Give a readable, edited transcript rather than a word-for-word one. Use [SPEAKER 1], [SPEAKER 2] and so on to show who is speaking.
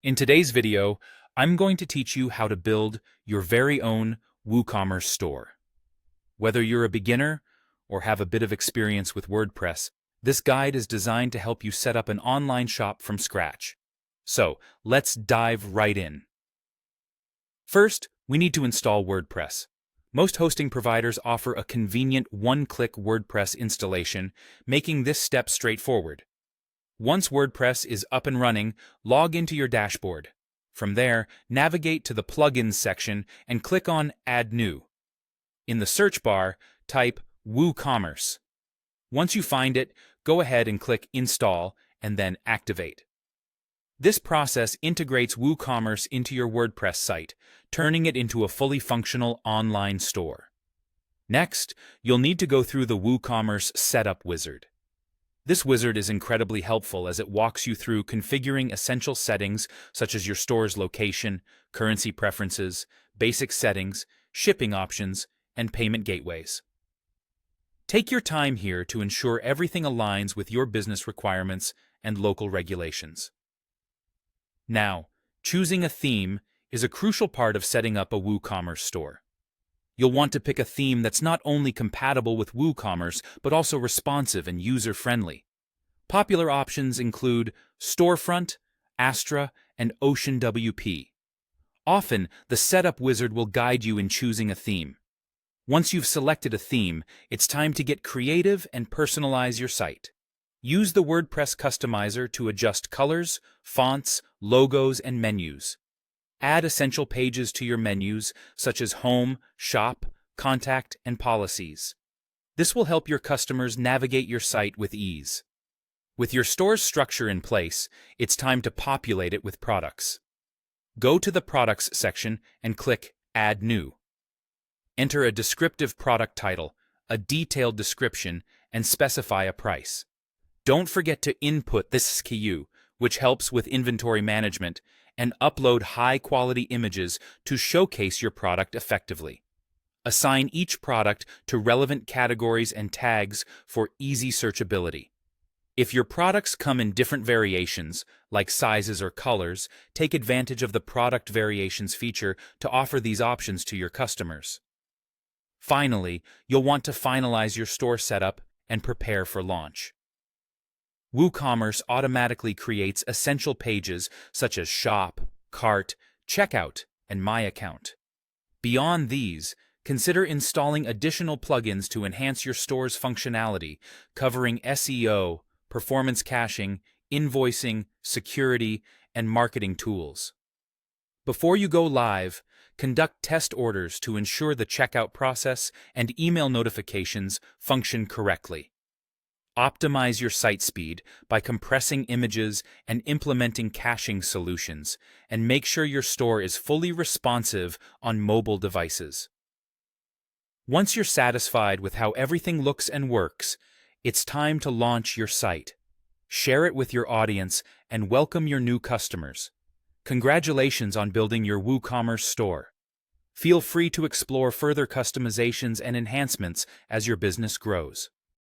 [SPEAKER 1] In today's video, I'm going to teach you how to build your very own WooCommerce store. Whether you're a beginner or have a bit of experience with WordPress, this guide is designed to help you set up an online shop from scratch. So, let's dive right in. First, we need to install WordPress. Most hosting providers offer a convenient one-click WordPress installation, making this step straightforward. Once WordPress is up and running, log into your dashboard. From there, navigate to the Plugins section and click on Add New. In the search bar, type WooCommerce. Once you find it, go ahead and click Install and then Activate. This process integrates WooCommerce into your WordPress site, turning it into a fully functional online store. Next, you'll need to go through the WooCommerce Setup Wizard. This wizard is incredibly helpful as it walks you through configuring essential settings such as your store's location, currency preferences, basic settings, shipping options, and payment gateways. Take your time here to ensure everything aligns with your business requirements and local regulations. Now, choosing a theme is a crucial part of setting up a WooCommerce store. You'll want to pick a theme that's not only compatible with WooCommerce, but also responsive and user-friendly. Popular options include Storefront, Astra, and Ocean WP. Often, the setup wizard will guide you in choosing a theme. Once you've selected a theme, it's time to get creative and personalize your site. Use the WordPress customizer to adjust colors, fonts, logos, and menus. Add essential pages to your menus, such as Home, Shop, Contact, and Policies. This will help your customers navigate your site with ease. With your store's structure in place, it's time to populate it with products. Go to the Products section and click Add New. Enter a descriptive product title, a detailed description, and specify a price. Don't forget to input this SKU, which helps with inventory management, and upload high-quality images to showcase your product effectively. Assign each product to relevant categories and tags for easy searchability. If your products come in different variations, like sizes or colors, take advantage of the Product Variations feature to offer these options to your customers. Finally, you'll want to finalize your store setup and prepare for launch. WooCommerce automatically creates essential pages such as Shop, Cart, Checkout, and My Account. Beyond these, consider installing additional plugins to enhance your store's functionality, covering SEO, performance caching, invoicing, security, and marketing tools. Before you go live, conduct test orders to ensure the checkout process and email notifications function correctly. Optimize your site speed by compressing images and implementing caching solutions, and make sure your store is fully responsive on mobile devices. Once you're satisfied with how everything looks and works, it's time to launch your site. Share it with your audience and welcome your new customers. Congratulations on building your WooCommerce store. Feel free to explore further customizations and enhancements as your business grows.